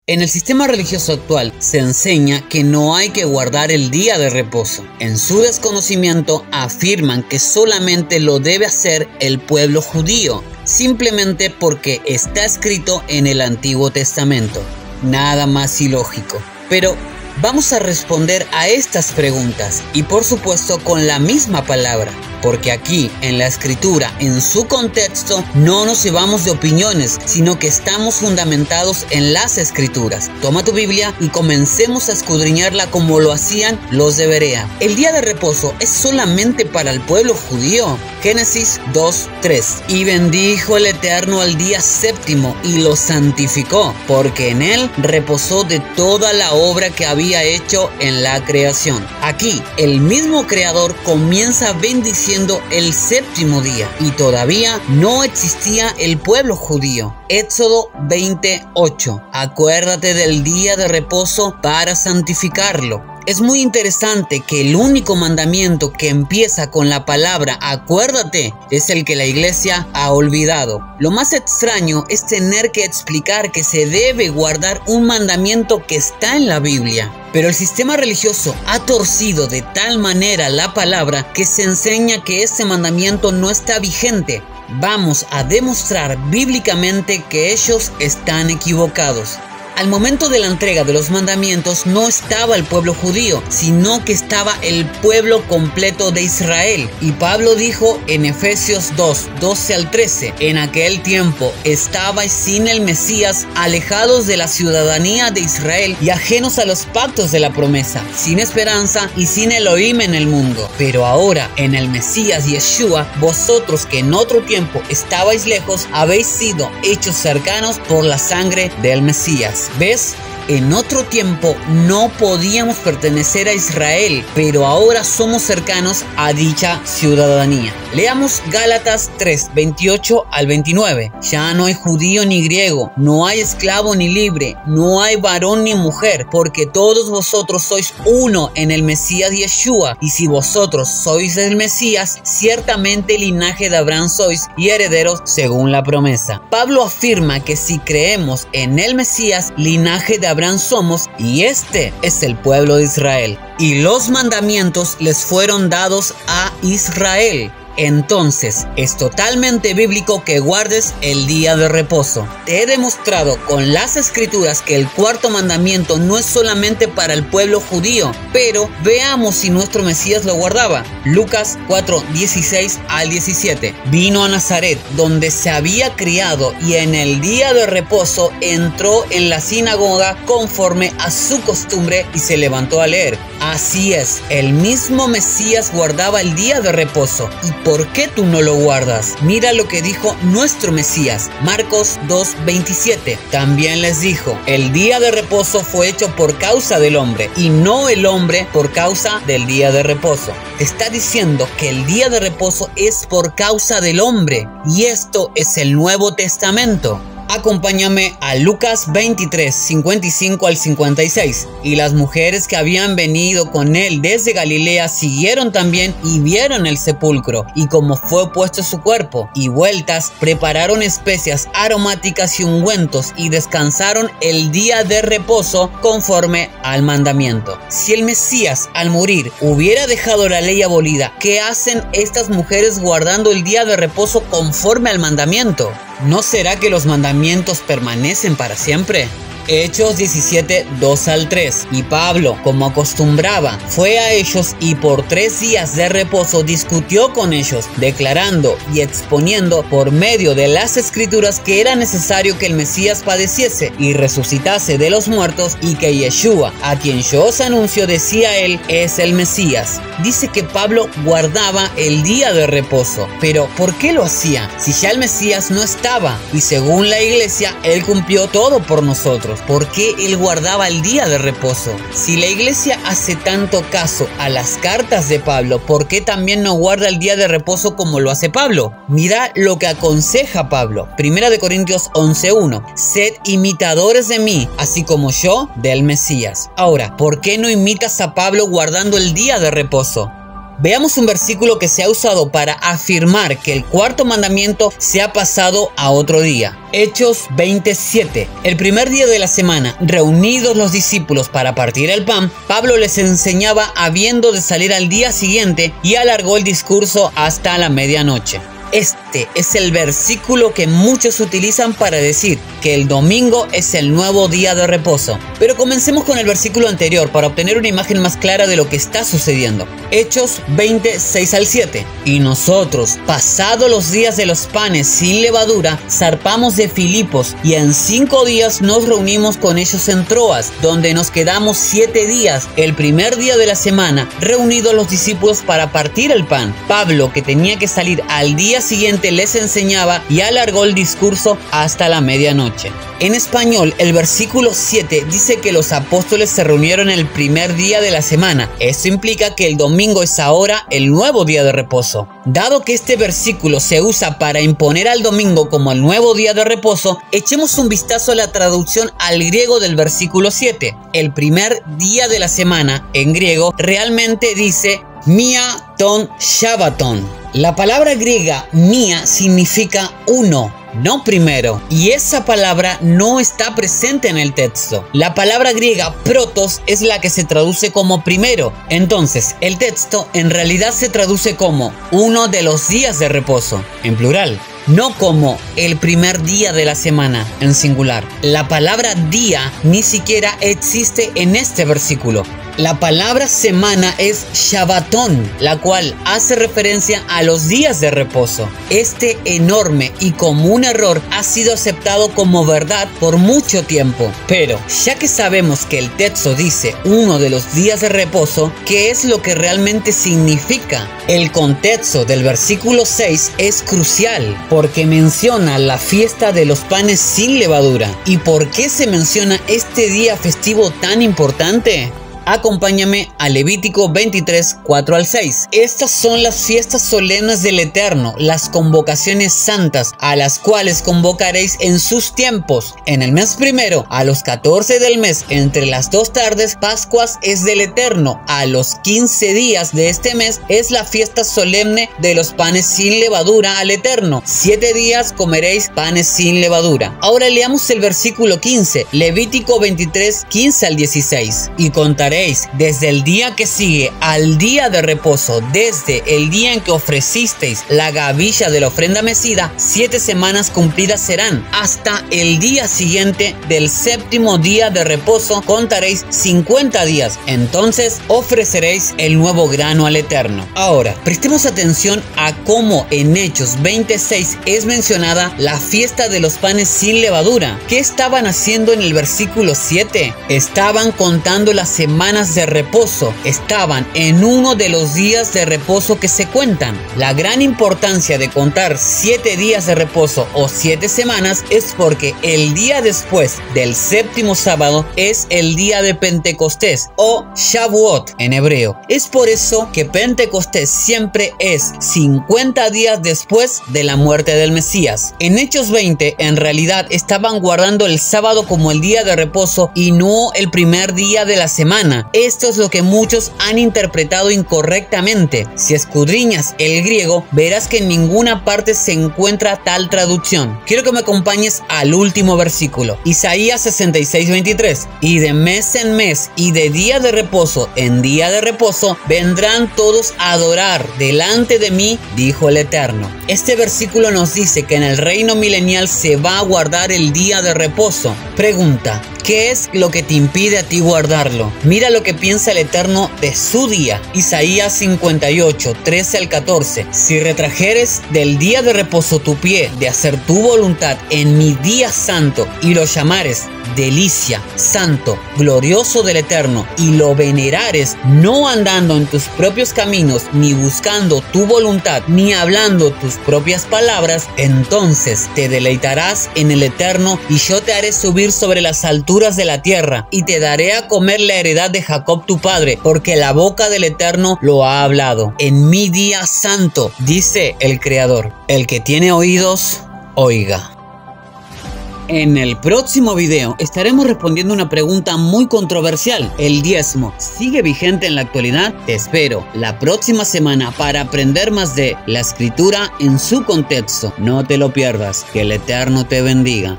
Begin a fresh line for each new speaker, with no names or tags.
En el sistema religioso actual se enseña que no hay que guardar el día de reposo. En su desconocimiento afirman que solamente lo debe hacer el pueblo judío, simplemente porque está escrito en el Antiguo Testamento. Nada más ilógico. Pero vamos a responder a estas preguntas y por supuesto con la misma palabra. Porque aquí, en la escritura, en su contexto, no nos llevamos de opiniones, sino que estamos fundamentados en las escrituras. Toma tu Biblia y comencemos a escudriñarla como lo hacían los de Berea. El día de reposo es solamente para el pueblo judío. Génesis 2:3. Y bendijo el Eterno al día séptimo y lo santificó, porque en él reposó de toda la obra que había hecho en la creación. Aquí, el mismo Creador comienza bendiciendo el séptimo día y todavía no existía el pueblo judío. Éxodo 20:8. Acuérdate del día de reposo para santificarlo. Es muy interesante que el único mandamiento que empieza con la palabra acuérdate es el que la iglesia ha olvidado. Lo más extraño es tener que explicar que se debe guardar un mandamiento que está en la Biblia. Pero el sistema religioso ha torcido de tal manera la palabra que se enseña que ese mandamiento no está vigente. Vamos a demostrar bíblicamente que ellos están equivocados. Al momento de la entrega de los mandamientos no estaba el pueblo judío, sino que estaba el pueblo completo de Israel. Y Pablo dijo en Efesios 2:12-13, en aquel tiempo estabais sin el Mesías, alejados de la ciudadanía de Israel y ajenos a los pactos de la promesa, sin esperanza y sin Elohim en el mundo. Pero ahora en el Mesías Yeshua, vosotros que en otro tiempo estabais lejos, habéis sido hechos cercanos por la sangre del Mesías. ¿Ves? En otro tiempo no podíamos pertenecer a Israel, pero ahora somos cercanos a dicha ciudadanía. Leamos Gálatas 3:28-29. Ya no hay judío ni griego, no hay esclavo ni libre, no hay varón ni mujer, porque todos vosotros sois uno en el Mesías Yeshua. Y si vosotros sois el Mesías, ciertamente linaje de Abraham sois y herederos según la promesa. Pablo afirma que si creemos en el Mesías, linaje de Abraham somos, y este es el pueblo de Israel. Y los mandamientos les fueron dados a Israel. Entonces, es totalmente bíblico que guardes el día de reposo. Te he demostrado con las escrituras que el cuarto mandamiento no es solamente para el pueblo judío, pero veamos si nuestro Mesías lo guardaba. Lucas 4:16-17. Vino a Nazaret, donde se había criado, y en el día de reposo entró en la sinagoga conforme a su costumbre y se levantó a leer. Así es, el mismo Mesías guardaba el día de reposo. ¿Y por qué tú no lo guardas? Mira lo que dijo nuestro Mesías, Marcos 2:27. También les dijo, el día de reposo fue hecho por causa del hombre, y no el hombre por causa del día de reposo. Te está diciendo que el día de reposo es por causa del hombre, y esto es el Nuevo Testamento. Acompáñame a Lucas 23:55-56. Y las mujeres que habían venido con él desde Galilea siguieron también y vieron el sepulcro y cómo fue puesto su cuerpo, y vueltas prepararon especias aromáticas y ungüentos y descansaron el día de reposo conforme al mandamiento. Si el Mesías al morir hubiera dejado la ley abolida, ¿qué hacen estas mujeres guardando el día de reposo conforme al mandamiento? ¿No será que los mandamientos permanecen para siempre? Hechos 17:2-3. Y Pablo, como acostumbraba, fue a ellos y por 3 días de reposo discutió con ellos, declarando y exponiendo por medio de las escrituras que era necesario que el Mesías padeciese y resucitase de los muertos, y que Yeshua, a quien yo os anuncio, decía él, es el Mesías. Dice que Pablo guardaba el día de reposo. Pero ¿por qué lo hacía? Si ya el Mesías no estaba, y según la iglesia, él cumplió todo por nosotros. ¿Por qué él guardaba el día de reposo? Si la iglesia hace tanto caso a las cartas de Pablo, ¿por qué también no guarda el día de reposo como lo hace Pablo? Mira lo que aconseja Pablo. 1 Corintios 11:1. Sed imitadores de mí, así como yo del Mesías. Ahora, ¿por qué no imitas a Pablo guardando el día de reposo? Veamos un versículo que se ha usado para afirmar que el cuarto mandamiento se ha pasado a otro día. Hechos 27. El primer día de la semana, reunidos los discípulos para partir el pan, Pablo les enseñaba habiendo de salir al día siguiente y alargó el discurso hasta la medianoche. Este es el versículo que muchos utilizan para decir que el domingo es el nuevo día de reposo. Pero comencemos con el versículo anterior para obtener una imagen más clara de lo que está sucediendo. Hechos 26 al 7. Y nosotros, pasados los días de los panes sin levadura, zarpamos de Filipos y en 5 días nos reunimos con ellos en Troas, donde nos quedamos 7 días, el primer día de la semana, reunidos los discípulos para partir el pan. Pablo, que tenía que salir al día siguiente, les enseñaba y alargó el discurso hasta la medianoche. En español, el versículo 7 dice que los apóstoles se reunieron el primer día de la semana. Esto implica que el domingo es ahora el nuevo día de reposo. Dado que este versículo se usa para imponer al domingo como el nuevo día de reposo, echemos un vistazo a la traducción al griego del versículo 7. El primer día de la semana, en griego, realmente dice Mia ton Shabbaton. La palabra griega mia significa uno, no primero, y esa palabra no está presente en el texto. La palabra griega protos es la que se traduce como primero. Entonces, el texto en realidad se traduce como uno de los días de reposo, en plural, no como el primer día de la semana, en singular. La palabra día ni siquiera existe en este versículo. La palabra semana es Shabbatón, la cual hace referencia a los días de reposo. Este enorme y común error ha sido aceptado como verdad por mucho tiempo. Pero, ya que sabemos que el texto dice uno de los días de reposo, ¿qué es lo que realmente significa? El contexto del versículo 6 es crucial, porque menciona la fiesta de los panes sin levadura. ¿Y por qué se menciona este día festivo tan importante? Acompáñame a Levítico 23, 4 al 6. Estas son las fiestas solemnes del Eterno, las convocaciones santas, a las cuales convocaréis en sus tiempos. En el mes primero, a los 14 del mes, entre las 2 tardes, Pascuas es del Eterno. A los 15 días de este mes es la fiesta solemne de los panes sin levadura al Eterno. 7 días comeréis panes sin levadura. Ahora leamos el versículo 15, Levítico 23, 15 al 16. Y contaré desde el día que sigue al día de reposo, desde el día en que ofrecisteis la gavilla de la ofrenda mecida, 7 semanas cumplidas serán. Hasta el día siguiente del séptimo día de reposo contaréis 50 días. Entonces ofreceréis el nuevo grano al Eterno. Ahora, prestemos atención a cómo en Hechos 26 es mencionada la fiesta de los panes sin levadura. ¿Qué estaban haciendo en el versículo 7? Estaban contando las semanas de reposo, estaban en uno de los días de reposo que se cuentan. La gran importancia de contar 7 días de reposo o 7 semanas es porque el día después del séptimo sábado es el día de Pentecostés o Shavuot en hebreo. Es por eso que Pentecostés siempre es 50 días después de la muerte del Mesías. En Hechos 20 en realidad estaban guardando el sábado como el día de reposo y no el primer día de la semana. Esto es lo que muchos han interpretado incorrectamente. Si escudriñas el griego, verás que en ninguna parte se encuentra tal traducción. Quiero que me acompañes al último versículo, Isaías 66, 23. Y de mes en mes y de día de reposo en día de reposo vendrán todos a adorar delante de mí, dijo el Eterno. Este versículo nos dice que en el reino milenial se va a guardar el día de reposo. Pregunta: ¿qué es lo que te impide a ti guardarlo? Mira lo que piensa el Eterno de su día. Isaías 58, 13 al 14. Si retrajeres del día de reposo tu pie de hacer tu voluntad en mi día santo y lo llamares delicia, santo, glorioso del Eterno, y lo venerares, no andando en tus propios caminos, ni buscando tu voluntad, ni hablando tus propias palabras, entonces te deleitarás en el Eterno, y yo te haré subir sobre las alturas de la tierra, y te daré a comer la heredad de Jacob tu padre, porque la boca del Eterno lo ha hablado. En mi día santo, dice el Creador. El que tiene oídos, oiga. En el próximo video estaremos respondiendo una pregunta muy controversial. ¿El diezmo sigue vigente en la actualidad? Te espero la próxima semana para aprender más de la escritura en su contexto. No te lo pierdas. Que el Eterno te bendiga.